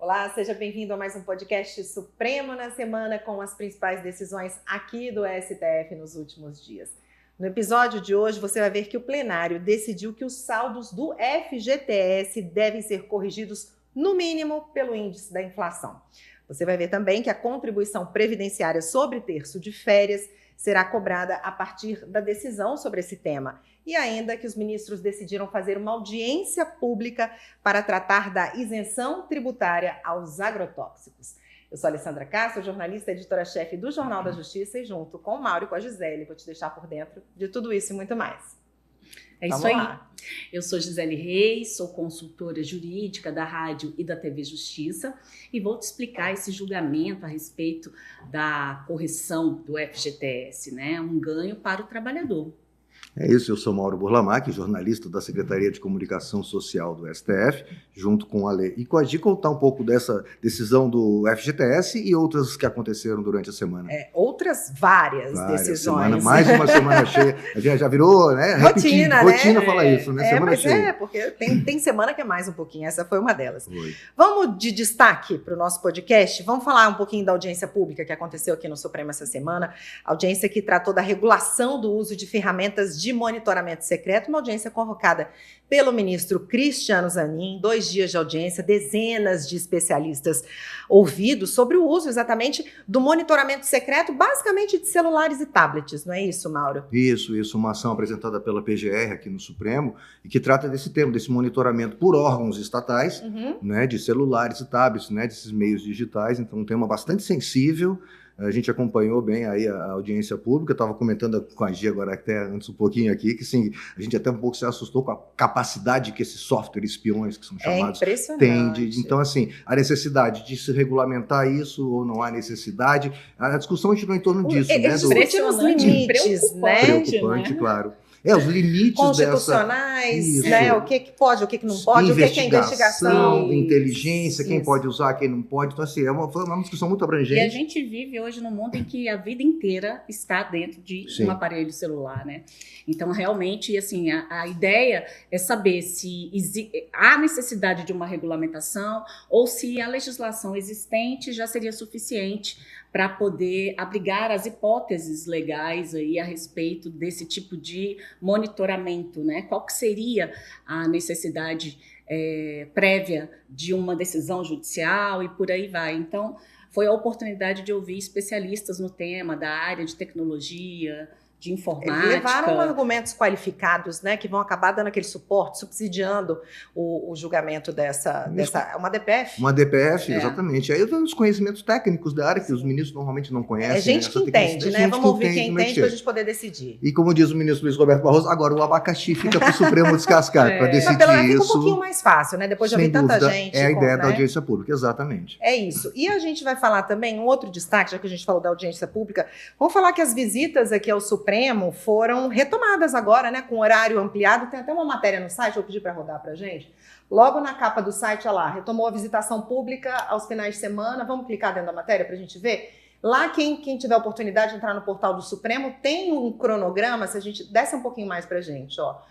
Olá, seja bem-vindo a mais um podcast Supremo na Semana com as principais decisões aqui do STF nos últimos dias. No episódio de hoje, você vai ver que o plenário decidiu que os saldos do FGTS devem ser corrigidos, no mínimo, pelo índice da inflação. Você vai ver também que a contribuição previdenciária sobre terço de férias será cobrada a partir da decisão sobre esse tema. E ainda que os ministros decidiram fazer uma audiência pública para tratar da isenção tributária aos agrotóxicos. Eu sou a Alessandra Castro, jornalista e editora-chefe do Jornal da Justiça, e junto com o Mauro e com a Gisele, vou te deixar por dentro de tudo isso e muito mais. É isso aí. Eu sou Gisele Reis, sou consultora jurídica da Rádio e da TV Justiça e vou te explicar esse julgamento a respeito da correção do FGTS, né? Um ganho para o trabalhador. É isso, eu sou Mauro Burlamac, jornalista da Secretaria de Comunicação Social do STF, junto com a Lei e com a Gi, contar um pouco dessa decisão do FGTS e outras que aconteceram durante a semana. Outras várias decisões. Mais uma semana cheia, a gente já virou, né? Rotina falar isso, né? Semana cheia. Porque tem semana que é mais um pouquinho, essa foi uma delas. Foi. Vamos de destaque para o nosso podcast, vamos falar um pouquinho da audiência pública que aconteceu aqui no Supremo essa semana, audiência que tratou da regulação do uso de ferramentas de monitoramento secreto, uma audiência convocada pelo ministro Cristiano Zanin, 2 dias de audiência, dezenas de especialistas ouvidos sobre o uso exatamente do monitoramento secreto, basicamente de celulares e tablets, não é isso, Mauro? Isso, uma ação apresentada pela PGR aqui no Supremo e que trata desse tema, desse monitoramento por órgãos estatais, né, de celulares e tablets, né, desses meios digitais, então um tema bastante sensível. A gente acompanhou bem aí a audiência pública, estava comentando com a Gia agora até antes um pouquinho aqui, que sim, a gente até um pouco se assustou com a capacidade que esses softwares espiões, que são chamados, têm. Então, assim, a necessidade de se regulamentar isso ou não há necessidade, a discussão girou em torno disso. Os limites, né? Preocupante, claro. Os limites constitucionais, né? O que pode, o que não pode, o que é investigação. Inteligência, quem pode usar, quem não pode. Então, assim, foi uma discussão muito abrangente. E a gente vive hoje num mundo em que a vida inteira está dentro de um aparelho celular, né? Então, realmente, assim, a ideia é saber se há necessidade de uma regulamentação ou se a legislação existente já seria suficiente para poder abrigar as hipóteses legais aí a respeito desse tipo de monitoramento, né? Qual que seria a necessidade prévia de uma decisão judicial e por aí vai. Então, foi a oportunidade de ouvir especialistas no tema da área de tecnologia, de informática. Levaram argumentos qualificados, né, que vão acabar dando aquele suporte, subsidiando o julgamento dessa uma DPF. Uma DPF, exatamente. Aí eu dou os conhecimentos técnicos da área, que os ministros normalmente não conhecem. É gente que entende, né? Vamos ouvir quem entende para a gente poder decidir. E como diz o ministro Luiz Roberto Barroso, agora o abacaxi fica para o Supremo descascar, para decidir pelo menos isso. Fica um pouquinho mais fácil, né? Depois de ouvir tanta gente. É a ideia da audiência pública, exatamente. É isso. E a gente vai falar também, um outro destaque, já que a gente falou da audiência pública, vamos falar que as visitas aqui ao Supremo foram retomadas agora, né, com horário ampliado. Tem até uma matéria no site, vou pedir para rodar para a gente. Logo na capa do site, olha lá, retomou a visitação pública aos finais de semana. Vamos clicar dentro da matéria para a gente ver? Lá, quem tiver a oportunidade de entrar no portal do Supremo, tem um cronograma, se a gente desce um pouquinho mais para a gente, ó.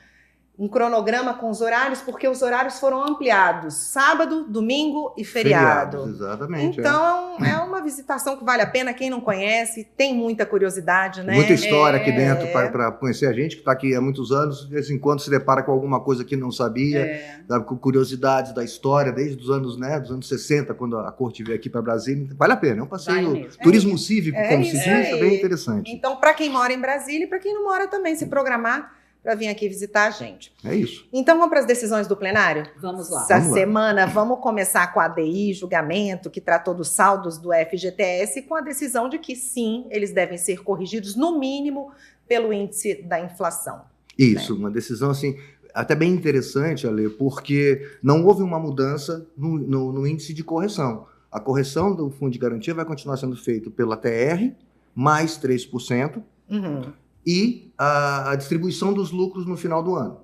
Um cronograma com os horários, porque os horários foram ampliados, sábado, domingo e feriado. Exatamente. Então, é uma visitação que vale a pena, quem não conhece, tem muita curiosidade, né? Muita história aqui dentro para conhecer a gente, que está aqui há muitos anos, de vez em quando se depara com alguma coisa que não sabia, com curiosidades da história, desde os anos, né, dos anos 60, quando a corte veio aqui para Brasília. Vale a pena, é um passeio, turismo cívico, como se diz, é bem interessante. Então, para quem mora em Brasília e para quem não mora também, se programar para vir aqui visitar a gente. É isso. Então, vamos para as decisões do plenário? Vamos lá. Essa semana, vamos começar com a ADI, julgamento, que tratou dos saldos do FGTS, com a decisão de que, sim, eles devem ser corrigidos, no mínimo, pelo índice da inflação. Isso, uma decisão, assim, até bem interessante, Ale, porque não houve uma mudança no índice de correção. A correção do Fundo de Garantia vai continuar sendo feita pela TR, mais 3%, e a distribuição dos lucros no final do ano.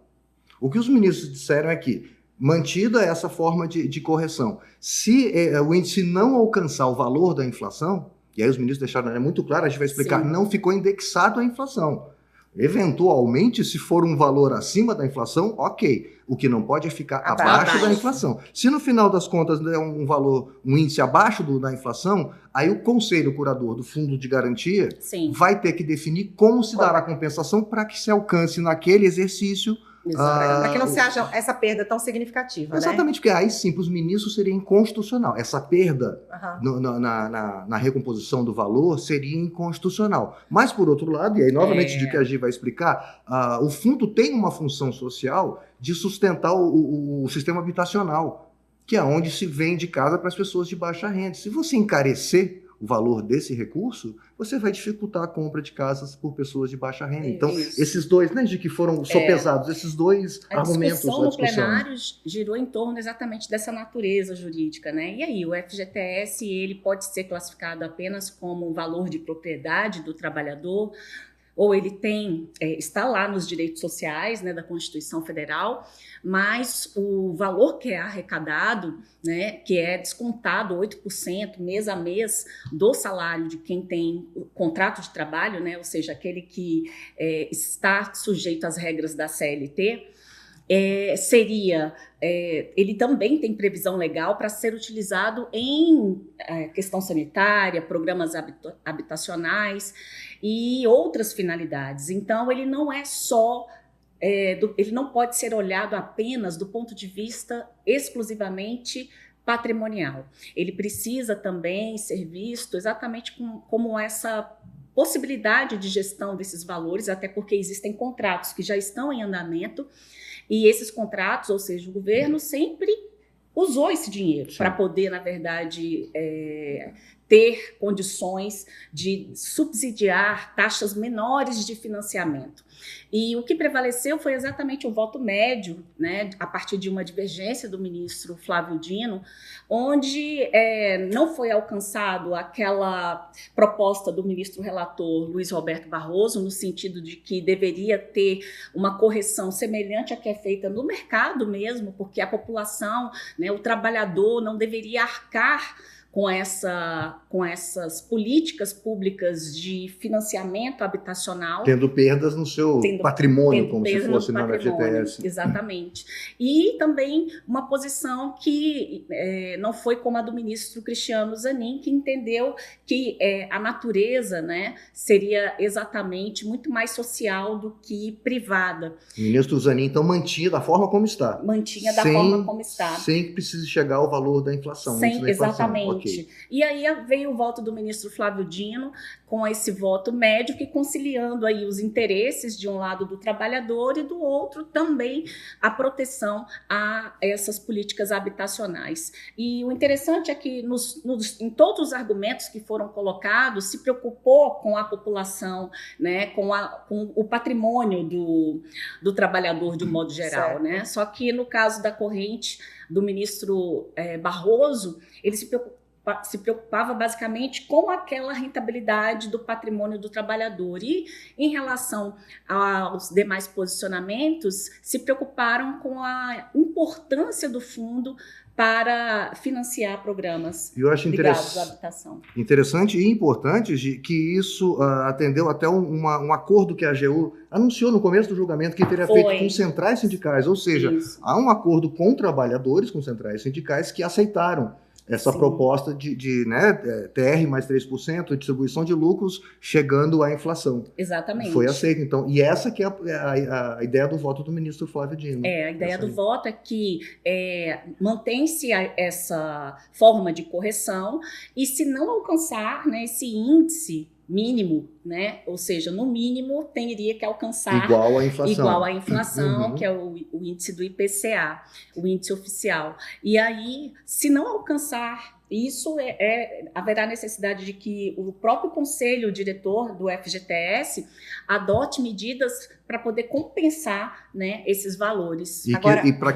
O que os ministros disseram é que, mantida essa forma de correção, se o índice não alcançar o valor da inflação, e aí os ministros deixaram muito claro, a gente vai explicar, não ficou indexado à inflação. Eventualmente, se for um valor acima da inflação, ok. O que não pode é ficar abaixo da inflação. Se no final das contas é um valor, um índice abaixo da inflação, aí o conselho curador do fundo de garantia vai ter que definir como se dará a compensação para que se alcance naquele exercício. Para que não se haja essa perda tão significativa. Exatamente, porque aí sim, para os ministros seria inconstitucional. Essa perda na recomposição do valor seria inconstitucional. Mas, por outro lado, e aí novamente de que a Gi vai explicar, o fundo tem uma função social de sustentar o sistema habitacional, que é onde se vende casa para as pessoas de baixa renda. Se você encarecer o valor desse recurso, você vai dificultar a compra de casas por pessoas de baixa renda. Então, esses dois, né, de que foram sopesados, esses dois argumentos... A discussão no plenário girou em torno exatamente dessa natureza jurídica, né? E aí, o FGTS, ele pode ser classificado apenas como valor de propriedade do trabalhador, ou ele está lá nos direitos sociais, né, da Constituição Federal, mas o valor que é arrecadado, né, que é descontado 8% mês a mês do salário de quem tem o contrato de trabalho, né, ou seja, aquele que está sujeito às regras da CLT, ele também tem previsão legal para ser utilizado em questão sanitária, programas habitacionais e outras finalidades. Então, ele não é só... ele não pode ser olhado apenas do ponto de vista exclusivamente patrimonial. Ele precisa também ser visto exatamente como essa possibilidade de gestão desses valores, até porque existem contratos que já estão em andamento, e esses contratos, ou seja, o governo sempre usou esse dinheiro para poder, na verdade, ter condições de subsidiar taxas menores de financiamento. E o que prevaleceu foi exatamente o voto médio, né, a partir de uma divergência do ministro Flávio Dino, onde não foi alcançado aquela proposta do ministro relator Luiz Roberto Barroso, no sentido de que deveria ter uma correção semelhante à que é feita no mercado mesmo, porque a população, né, o trabalhador não deveria arcar com essas políticas públicas de financiamento habitacional. Tendo perdas no seu patrimônio, como se fosse na FGTS. Exatamente. E também uma posição que não foi como a do ministro Cristiano Zanin, que entendeu que a natureza, né, seria exatamente muito mais social do que privada. O ministro Zanin, então, mantinha da forma como está. Mantinha da forma como está. Sem que precise chegar ao valor da inflação. Exatamente. Okay. E aí veio o voto do ministro Flávio Dino, com esse voto médio, que conciliando aí os interesses de um lado do trabalhador e do outro também a proteção a essas políticas habitacionais. E o interessante é que em todos os argumentos que foram colocados, se preocupou com a população, né, com o patrimônio do trabalhador de um modo geral, né? Só que no caso da corrente do ministro Barroso, ele se preocupava basicamente com aquela rentabilidade do patrimônio do trabalhador. E, em relação aos demais posicionamentos, se preocuparam com a importância do fundo para financiar programas ligados à habitação. Interessante e importante que isso atendeu até um acordo que a AGU anunciou no começo do julgamento que teria feito com centrais sindicais, ou seja, há um acordo com trabalhadores, com centrais sindicais que aceitaram essa proposta de TR mais 3%, distribuição de lucros, chegando à inflação. Exatamente. Foi aceito, então. E essa que é a ideia do voto do ministro Flávio Dino. A ideia do voto é que mantém-se essa forma de correção e, se não alcançar, né, esse índice mínimo, né? Ou seja, no mínimo teria que alcançar igual à inflação, que é o índice do IPCA, o índice oficial. E aí, se não alcançar isso, haverá necessidade de que o próprio conselho diretor do FGTS adote medidas para poder compensar, né, esses valores. E para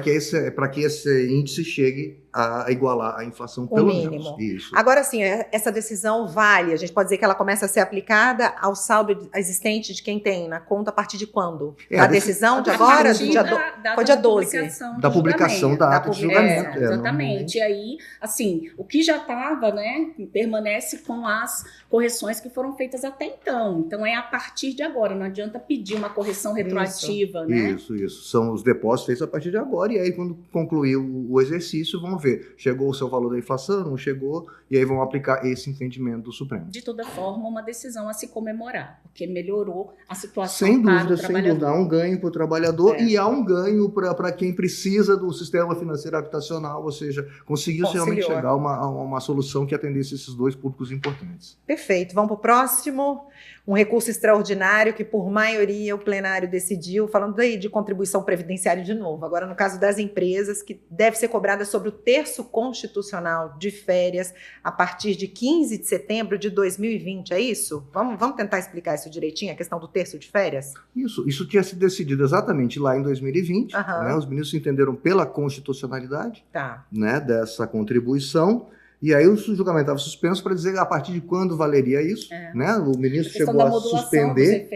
que esse índice chegue a igualar a inflação pelo mínimo. Menos. Isso. Agora, sim, essa decisão vale, a gente pode dizer que ela começa a ser aplicada ao saldo existente de quem tem na conta a partir de quando? A decisão de agora? Foi dia 12. Da publicação da ata de julgamento. Exatamente. E aí, assim, o que já estava, né, permanece com as correções que foram feitas até então. Então, é a partir de agora. Não adianta pedir uma correção retroativa, né? Isso. São os depósitos feitos a partir de agora. E aí, quando concluir o exercício, vamos ver. Chegou o seu valor da inflação? Não chegou? E aí vão aplicar esse entendimento do Supremo. De toda forma, uma decisão a se comemorar, porque melhorou a situação sem para dúvida, o trabalhador. Sem dúvida. Há um ganho para o trabalhador e há um ganho para quem precisa do sistema financeiro habitacional, ou seja, conseguiu realmente chegar a uma solução que atendesse esses dois públicos importantes. Perfeito. Vamos para o próximo. Um recurso extraordinário que, por maioria, o plenário decidiu, falando aí de contribuição previdenciária de novo, agora no caso das empresas, que deve ser cobrada sobre o terço constitucional de férias a partir de 15 de setembro de 2020, é isso? Vamos tentar explicar isso direitinho, a questão do terço de férias? Isso tinha sido decidido exatamente lá em 2020, né? Os ministros entenderam pela constitucionalidade né, dessa contribuição. E aí o julgamento estava suspenso para dizer a partir de quando valeria isso. Né? O ministro chegou a suspender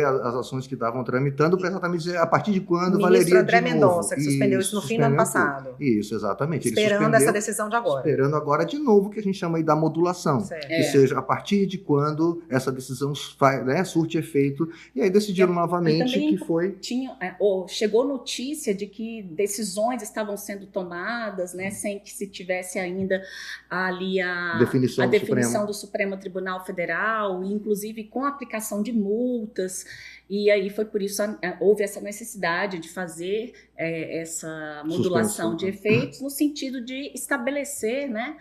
as ações que estavam tramitando para exatamente dizer a partir de quando valeria de novo. O ministro André Mendonça, que suspendeu isso no fim do ano passado. Isso, exatamente. Esperando essa decisão de agora. Esperando agora de novo, que a gente chama aí da modulação. Que seja a partir de quando essa decisão surte efeito. E aí decidiram novamente que foi... Chegou notícia de que decisões estavam sendo tomadas, né, sem que se tivesse ainda ali a definição do Supremo Tribunal Federal, inclusive com a aplicação de multas, e aí foi por isso houve essa necessidade de fazer essa modulação de efeitos no sentido de estabelecer, né,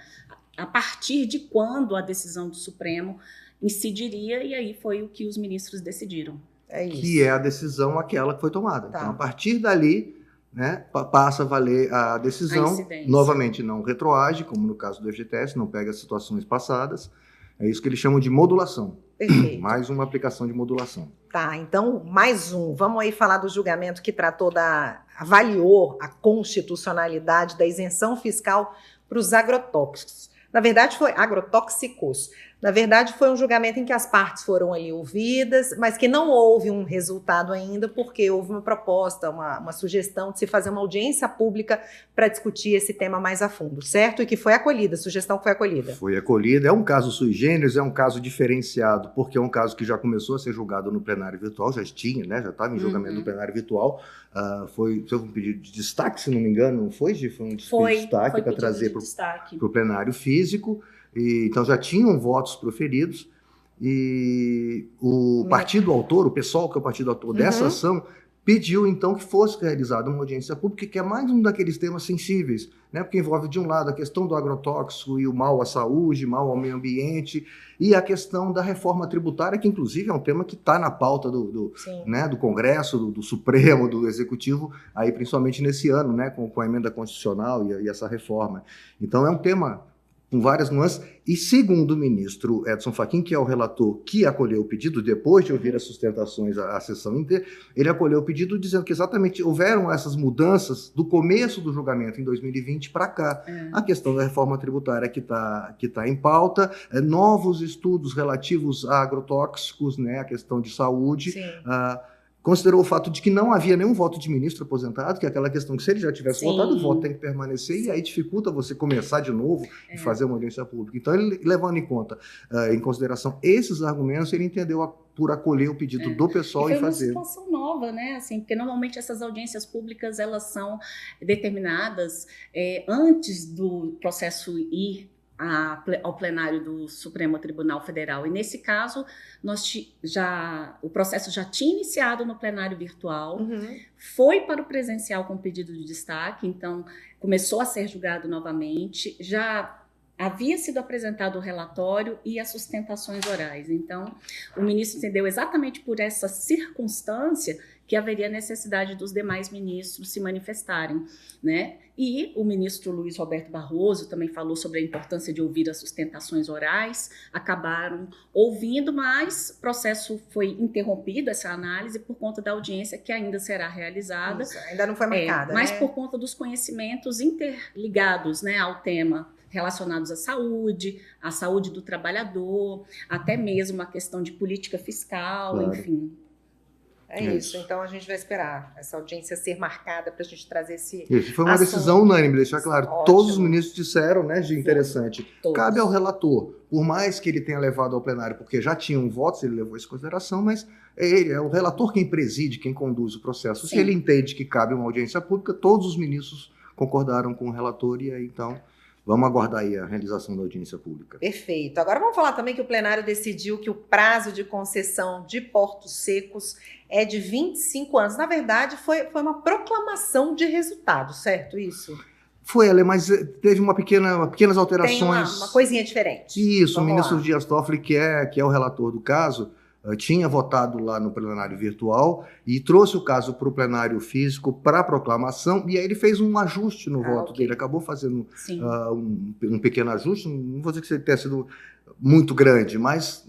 a partir de quando a decisão do Supremo incidiria, e aí foi o que os ministros decidiram. Que é a decisão aquela que foi tomada. Então, a partir dali, né, passa a valer a decisão, novamente não retroage, como no caso do FGTS, não pega as situações passadas, é isso que eles chamam de modulação. Perfeito. Mais uma aplicação de modulação. Então mais um, vamos aí falar do julgamento que avaliou a constitucionalidade da isenção fiscal para os agrotóxicos. Na verdade, foi agrotóxicos. Na verdade, foi um julgamento em que as partes foram ali ouvidas, mas que não houve um resultado ainda, porque houve uma proposta, uma sugestão de se fazer uma audiência pública para discutir esse tema mais a fundo, certo? E que foi acolhida, a sugestão que foi acolhida. Foi acolhida, é um caso sui generis, é um caso diferenciado, porque é um caso que já começou a ser julgado no plenário virtual, já estava em julgamento no plenário virtual, foi um pedido de destaque, se não me engano, não foi, Gi? Foi um pedido de destaque para trazer para o plenário físico. Então já tinham votos proferidos e o partido autor, o PSOL, que é o partido autor dessa ação, pediu então que fosse realizada uma audiência pública, que é mais um daqueles temas sensíveis, né? Porque envolve de um lado a questão do agrotóxico e o mal à saúde, mal ao meio ambiente, e a questão da reforma tributária, que inclusive é um tema que está na pauta do Congresso, do Supremo, do Executivo, aí principalmente nesse ano, né? Com a emenda constitucional e essa reforma. Então é um tema com várias nuances, e segundo o ministro Edson Fachin, que é o relator que acolheu o pedido, depois de ouvir as sustentações, a sessão inteira, ele acolheu o pedido dizendo que exatamente houveram essas mudanças do começo do julgamento, em 2020, para cá. A questão da reforma tributária que tá em pauta, novos estudos relativos a agrotóxicos, né, a questão de saúde, considerou o fato de que não havia nenhum voto de ministro aposentado, que é aquela questão que se ele já tivesse votado, o voto tem que permanecer, e aí dificulta você começar de novo e fazer uma audiência pública. Então, ele, levando em consideração esses argumentos, ele entendeu por acolher o pedido do pessoal e fazer. Foi uma situação nova, né? Assim, porque normalmente essas audiências públicas, elas são determinadas antes do processo ir ao plenário do Supremo Tribunal Federal. E nesse caso, o processo já tinha iniciado no plenário virtual, foi para o presencial com pedido de destaque, então começou a ser julgado novamente, já havia sido apresentado o relatório e as sustentações orais. Então, o ministro entendeu exatamente por essa circunstância que haveria necessidade dos demais ministros se manifestarem, né? E o ministro Luiz Roberto Barroso também falou sobre a importância de ouvir as sustentações orais, acabaram ouvindo, mas o processo foi interrompido, essa análise, por conta da audiência que ainda será realizada. Isso, ainda não foi marcada, mas né? por conta dos conhecimentos interligados, né, ao tema relacionados à saúde do trabalhador, até mesmo a questão de política fiscal, Claro. enfim. É isso. Então a gente vai esperar essa audiência ser marcada para a gente trazer esse. Isso, foi uma assunto. decisão unânime, deixar claro. Ótimo. Todos os ministros disseram, né, de interessante. Todos. Cabe ao relator, por mais que ele tenha levado ao plenário, porque já tinham votos, ele levou isso em consideração, mas é o relator quem preside, quem conduz o processo. Sim. Se ele entende que cabe uma audiência pública, todos os ministros concordaram com o relator e aí, então, vamos aguardar aí a realização da audiência pública. Perfeito. Agora vamos falar também que o plenário decidiu que o prazo de concessão de portos secos é de 25 anos. Na verdade, foi uma proclamação de resultado, certo? Isso? Foi, Ale, mas teve pequenas alterações. Tem uma coisinha diferente. Isso, Vamos o ministro lá. Dias Toffoli, que é o relator do caso, tinha votado lá no plenário virtual e trouxe o caso para o plenário físico para proclamação, e aí ele fez um ajuste no voto ok. dele, acabou fazendo Sim. um pequeno ajuste, não vou dizer que tenha sido muito grande, mas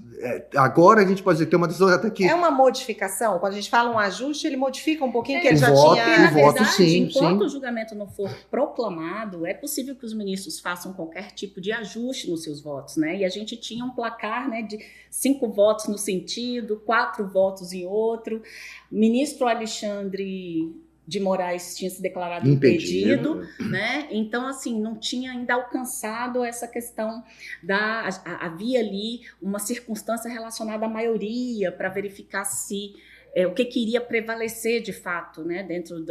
agora a gente pode dizer que tem uma decisão até que... É uma modificação? Quando a gente fala um ajuste, ele modifica um pouquinho, que É, ele o já voto, tinha... Porque, na o voto, verdade, sim, enquanto sim. o julgamento não for proclamado, é possível que os ministros façam qualquer tipo de ajuste nos seus votos, né? E a gente tinha um placar, né, de 5 votos no sentido, 4 votos em outro. Ministro Alexandre de Moraes tinha se declarado impedido, né? Então, assim, não tinha ainda alcançado essa questão havia ali uma circunstância relacionada à maioria para verificar se o que iria prevalecer de fato, né, dentro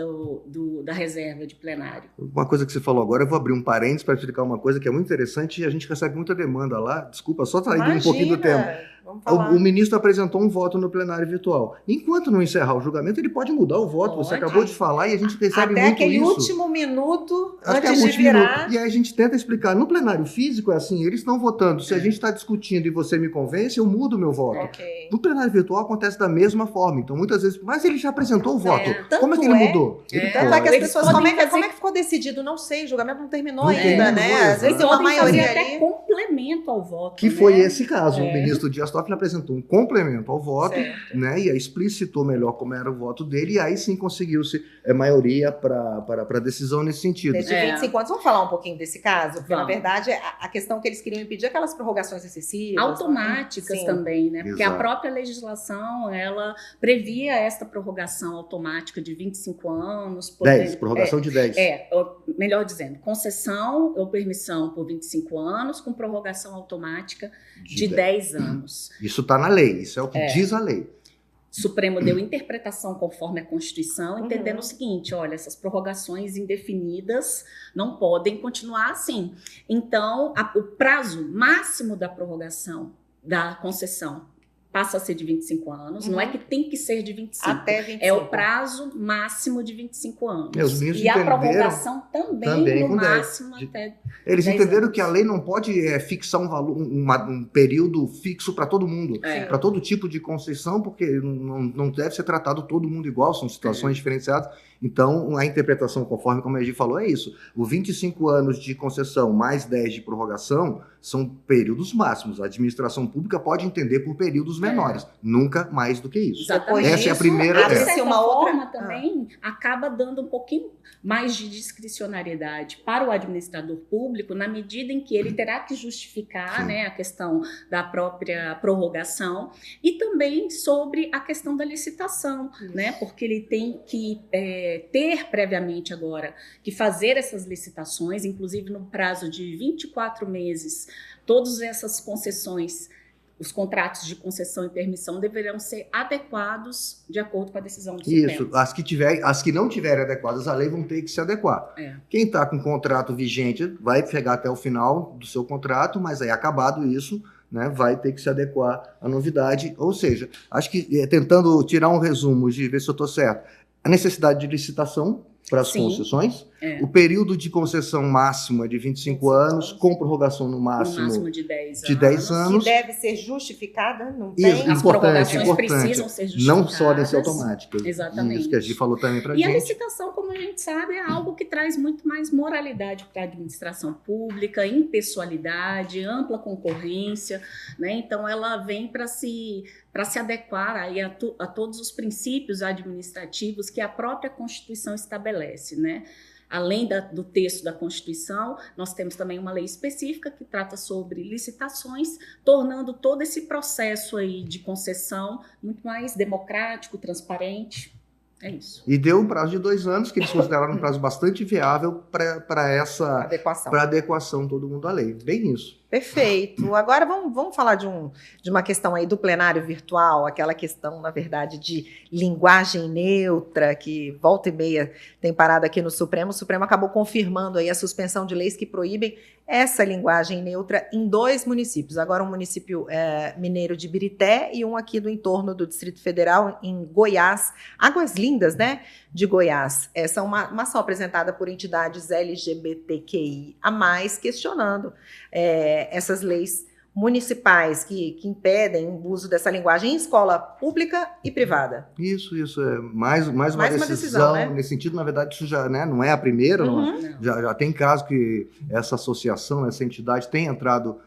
da reserva de plenário. Uma coisa que você falou agora, eu vou abrir um parênteses para explicar uma coisa que é muito interessante e a gente recebe muita demanda lá. Desculpa, só saindo um pouquinho do tema. Vamos falar. O ministro apresentou um voto no plenário virtual. Enquanto não encerrar o julgamento, ele pode mudar o voto. Você Pode. acabou de falar e a gente recebe Até muito aquele isso. último minuto, Até antes o de último virar... minuto. E aí a gente tenta explicar. No plenário físico é assim, eles estão votando. Se a gente está discutindo e você me convence, eu mudo o meu voto. Ok. No plenário virtual acontece da mesma forma. Então, muitas vezes, mas ele já apresentou o voto. Tanto Como é que ele é- mudou? Ele Tanto é que as Eles pessoas, podem como é fazer- que ficou decidido? Não sei, o julgamento não terminou Não ainda, terminou, né? exato. Às vezes tem uma Podem fazer maioria até ali. complemento ao voto, Que né? foi esse caso. É. O ministro Dias Toffoli apresentou um complemento ao voto, Certo. né? E aí explicitou melhor como era o voto dele, e aí sim conseguiu-se maioria para a decisão nesse sentido. Desde É. 25 anos. Vamos falar um pouquinho desse caso? Porque, na Vamos. verdade, a questão que eles queriam impedir é aquelas prorrogações excessivas. Automáticas Sim. também, né? Porque a Exato. própria legislação, ela previa esta prorrogação automática de 25 anos. 10, prorrogação de 10. Melhor dizendo, concessão ou permissão por 25 anos com prorrogação automática de 10 anos. Isso está na lei, isso é o que diz a lei. O Supremo deu interpretação conforme a Constituição, entendendo Uhum. o seguinte, olha, essas prorrogações indefinidas não podem continuar assim. Então, o prazo máximo da prorrogação da concessão passa a ser de 25 anos, não é que tem que ser de 25. Até 25. É o prazo máximo de 25 anos. Os ministros E a entenderam prorrogação também também no com 10. máximo até... Eles 10 entenderam anos. que a lei não pode fixar um valor, um período fixo para todo mundo, É. para todo tipo de concessão, porque não deve ser tratado todo mundo igual, são situações diferenciadas. Então, a interpretação, conforme como a Egi falou, é isso. Os 25 anos de concessão mais 10 de prorrogação são períodos máximos. A administração pública pode entender por períodos menores, nunca mais do que isso. Exatamente. Essa é a primeira- De abre-se certa uma outra- forma, também acaba dando um pouquinho mais de discricionariedade para o administrador público, na medida em que ele terá que justificar, Sim. né, a questão da própria prorrogação e também sobre a questão da licitação, né, porque ele tem que ter previamente agora que fazer essas licitações, inclusive no prazo de 24 meses, todas essas concessões, os contratos de concessão e permissão deverão ser adequados de acordo com a decisão do Supremo. Isso, as que não tiverem adequadas à lei vão ter que se adequar. É. Quem está com contrato vigente vai chegar até o final do seu contrato, mas aí acabado isso, né, vai ter que se adequar à novidade. Ou seja, acho que tentando tirar um resumo de ver se eu estou certo, a necessidade de licitação para as Sim. concessões, É. o período de concessão máximo é de 25 anos, com prorrogação no No máximo máximo de 10 de 10 anos. Que deve ser justificada, não Isso, tem? As importante, prorrogações importante. precisam ser Não justificadas. podem ser automáticas. Exatamente. Isso que a gente falou também para a E a gente. licitação, como a gente sabe, é algo que traz muito mais moralidade para a administração pública, impessoalidade, ampla concorrência, né? Então ela vem para se adequar aí a todos os princípios administrativos que a própria Constituição estabelece, né? além do texto da Constituição, nós temos também uma lei específica que trata sobre licitações, tornando todo esse processo aí de concessão muito mais democrático, transparente. É isso. E deu um prazo de 2 anos, que eles consideraram um prazo bastante viável para essa adequação todo mundo à lei. Bem isso. Perfeito. Agora vamos falar de uma questão aí do plenário virtual, aquela questão, na verdade, de linguagem neutra, que volta e meia tem parado aqui no Supremo. O Supremo acabou confirmando aí a suspensão de leis que proíbem essa linguagem neutra em 2 municípios. Agora um município mineiro de Birité e um aqui do entorno do Distrito Federal, em Goiás. Águas Lindas, né, de Goiás. Essa é uma ação apresentada por entidades LGBTQI a mais, questionando essas leis municipais que impedem o uso dessa linguagem em escola pública e privada. Isso é mais uma decisão, né? Nesse sentido, na verdade, isso já, né, não é a primeira, já tem caso que essa associação, essa entidade tem entrado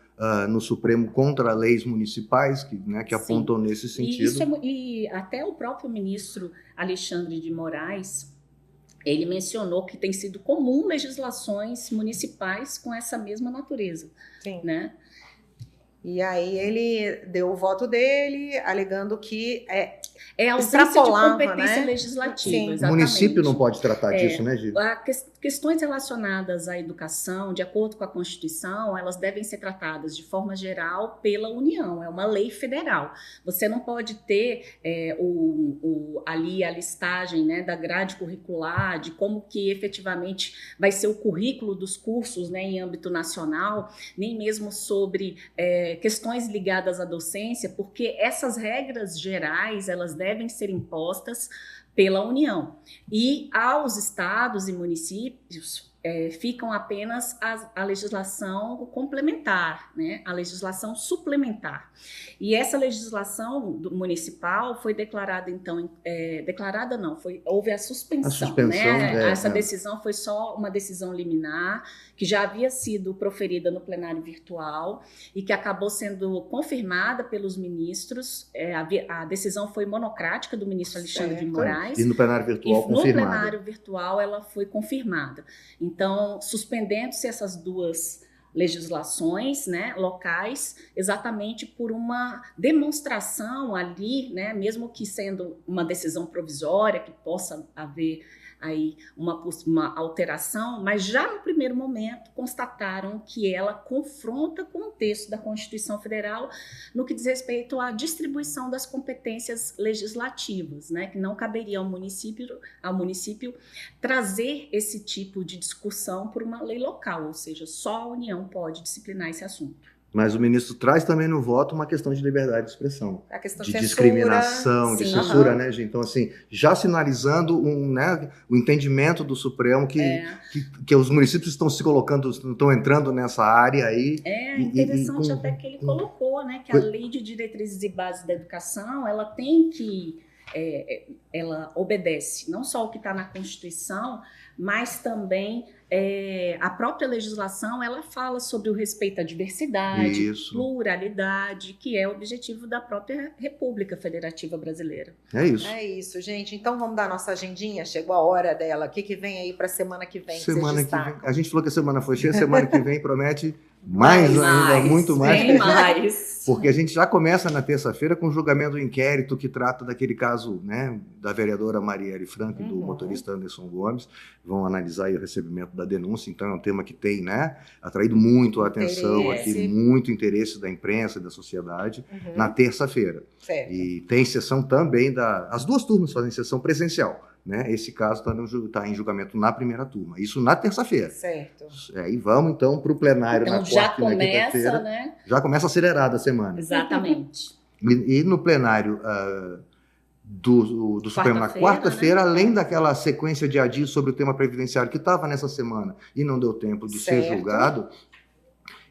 no Supremo contra leis municipais que apontam nesse sentido. E até o próprio ministro Alexandre de Moraes, ele mencionou que tem sido comum legislações municipais com essa mesma natureza. Sim. Né? E aí ele deu o voto dele, alegando que ausência de competência legislativa. Exatamente. O município não pode tratar disso, né, Gil? Questões relacionadas à educação, de acordo com a Constituição, elas devem ser tratadas de forma geral pela União, é uma lei federal. Você não pode ter ali a listagem, né, da grade curricular, de como que efetivamente vai ser o currículo dos cursos, né, em âmbito nacional, nem mesmo sobre questões ligadas à docência, porque essas regras gerais, elas devem ser impostas pela União. E aos estados e municípios ficam apenas a legislação complementar, né? A legislação suplementar. E essa legislação municipal foi declarada, então, houve a suspensão, né? Essa decisão foi só uma decisão liminar, que já havia sido proferida no plenário virtual e que acabou sendo confirmada pelos ministros. A decisão foi monocrática do ministro Alexandre de Moraes. E no plenário virtual confirmada. No plenário virtual ela foi confirmada. Então, suspendendo-se essas 2 legislações, né, locais, exatamente por uma demonstração ali, né, mesmo que sendo uma decisão provisória, que possa haver aí uma alteração, mas já no primeiro momento constataram que ela confronta com o texto da Constituição Federal no que diz respeito à distribuição das competências legislativas, né, que não caberia ao município trazer esse tipo de discussão por uma lei local, ou seja, só a União pode disciplinar esse assunto. Mas o ministro traz também no voto uma questão de liberdade de expressão, a questão de discriminação, de censura, né, gente? Então, assim, já sinalizando o entendimento do Supremo que os municípios estão se colocando, estão entrando nessa área aí. É interessante até que ele colocou, né, que a Lei de Diretrizes e Bases da Educação, ela tem que ela obedece não só o que está na Constituição, mas também a própria legislação, ela fala sobre o respeito à diversidade, pluralidade, que é o objetivo da própria República Federativa Brasileira. É isso. É isso, gente. Então vamos dar nossa agendinha, chegou a hora dela. O que vem aí para a semana que vem? Semana que vem. A gente falou que a semana foi cheia, semana que vem promete mais ainda, muito mais. Bem mais. Porque a gente já começa na terça-feira com o julgamento do inquérito que trata daquele caso, né, da vereadora Marielle Franco e do motorista Anderson Gomes. Vão analisar aí o recebimento da denúncia, então é um tema que tem, né, atraído muito a atenção aqui, muito interesse da imprensa e da sociedade na terça-feira. E tem sessão também as 2 turmas fazem sessão presencial. Né? Esse caso está em julgamento na primeira turma. Isso na terça-feira. Certo. E vamos então para o plenário então, na quarta e na quinta-feira. Né? Já começa acelerada a semana. Exatamente. E no plenário do Supremo na quarta-feira, né? Além daquela sequência de adios sobre o tema previdenciário que estava nessa semana e não deu tempo de ser julgado,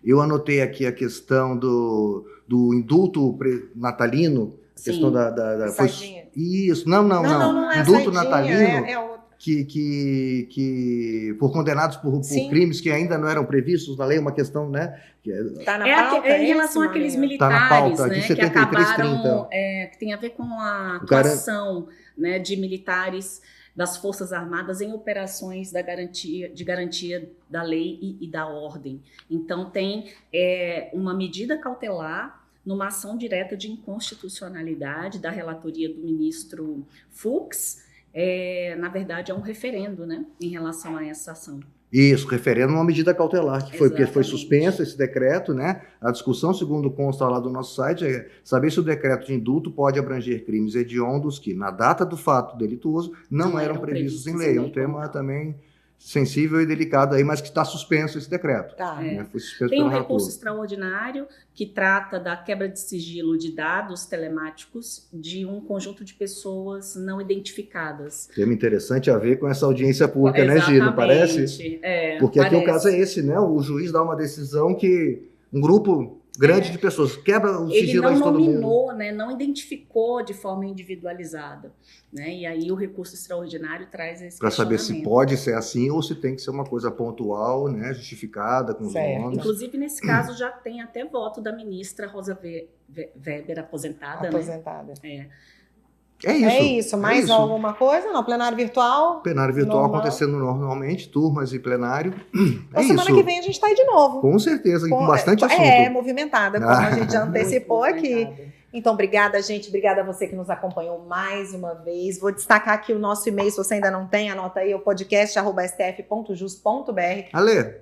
eu anotei aqui a questão do indulto natalino. A questão isso, não, indulto natalino, que por condenados por crimes que ainda não eram previstos na lei, uma questão, né? Tá na pauta, em relação àqueles militares, pauta, né, que acabaram, que tem a ver com a atuação, né, de militares das Forças Armadas em operações de garantia da lei e da ordem. Então, tem uma medida cautelar numa ação direta de inconstitucionalidade da relatoria do ministro Fux. Na verdade, é um referendo, né, em relação a essa ação. Isso, referendo a uma medida cautelar, que foi porque foi Exatamente. suspenso esse decreto, né? A discussão, segundo consta lá do nosso site, é saber se o decreto de indulto pode abranger crimes hediondos que, na data do fato delituoso, não eram previstos em lei. É um tema também sensível e delicado aí, mas que está suspenso esse decreto. Tá. Né? Foi suspenso Tem um pelo recurso relator. extraordinário que trata da quebra de sigilo de dados telemáticos de um conjunto de pessoas não identificadas. Tema interessante a ver com essa audiência pública, né, Gi? Não parece? Porque aqui o caso é esse, né? O juiz dá uma decisão que um grupo grande de pessoas quebra o Ele sigilo não de todo mundo. nominou, né, não identificou de forma individualizada. Né? E aí o recurso extraordinário traz esse Para saber se questionamento. pode ser assim ou se tem que ser uma coisa pontual, né, justificada, com os Certo. nomes. Inclusive, nesse caso, já tem até voto da ministra Rosa Weber, aposentada. Aposentada. Né? É isso. É isso. Mais isso. alguma coisa? Não, plenário virtual. Plenário virtual Normal. acontecendo normalmente, turmas e plenário. Na É semana isso. que vem a gente está aí de novo. Com certeza, e com bastante assunto. Movimentada, como a gente já antecipou aqui. Movimentada. Então, obrigada, gente. Obrigada a você que nos acompanhou mais uma vez. Vou destacar aqui o nosso e-mail, se você ainda não tem, anota aí, o podcast@stf.jus.br. Ale,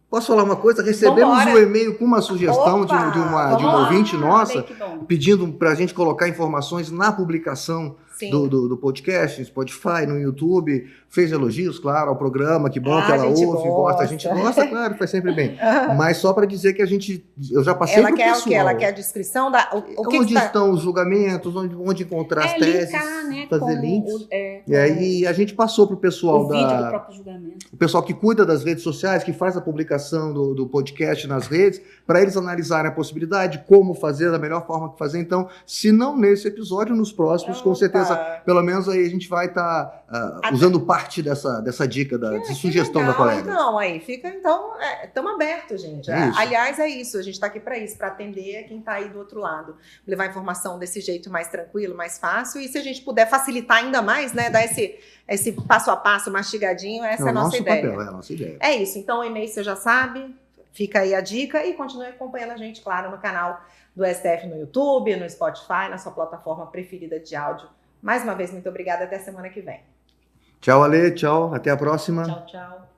posso falar uma coisa? Recebemos Vambora. um e-mail com uma sugestão de uma vamos lá. ouvinte nossa, Que bom. pedindo para a gente colocar informações na publicação Sim. do podcast, no Spotify, no YouTube. Fez elogios, claro, ao programa, que bom Ah, que ela a gente ouve, gosta. A gente gosta. gosta, claro, faz sempre bem. Mas só para dizer que eu já passei Ela pro quer pessoal. o quê? Ela quer a descrição da. O que onde que tá- estão os julgamentos, onde encontrar as teses, linkar, né, fazer com links. com E aí a gente passou para o pessoal o vídeo do próprio julgamento. o pessoal que cuida das redes sociais, que faz a publicação do podcast nas redes, para eles analisarem a possibilidade, como fazer, da melhor forma que fazer. Então, se não nesse episódio, nos próximos, com Opa. certeza, pelo menos aí a gente vai estar usando parte dessa dica, de sugestão da legal. colega. Então, aí fica, estamos abertos, gente. É isso. Aliás, é isso, a gente está aqui para isso, para atender quem está aí do outro lado. Levar informação desse jeito mais tranquilo, mais fácil. E se a gente puder facilitar ainda mais, né, dar esse passo a passo mastigadinho, essa é a nossa nosso ideia. papel, é a nossa ideia. É isso, então o e-mail você já sabe, fica aí a dica e continue acompanhando a gente, claro, no canal do STF no YouTube, no Spotify, na sua plataforma preferida de áudio. Mais uma vez, muito obrigada, até semana que vem. Tchau, Ale, tchau, até a próxima. Tchau, tchau.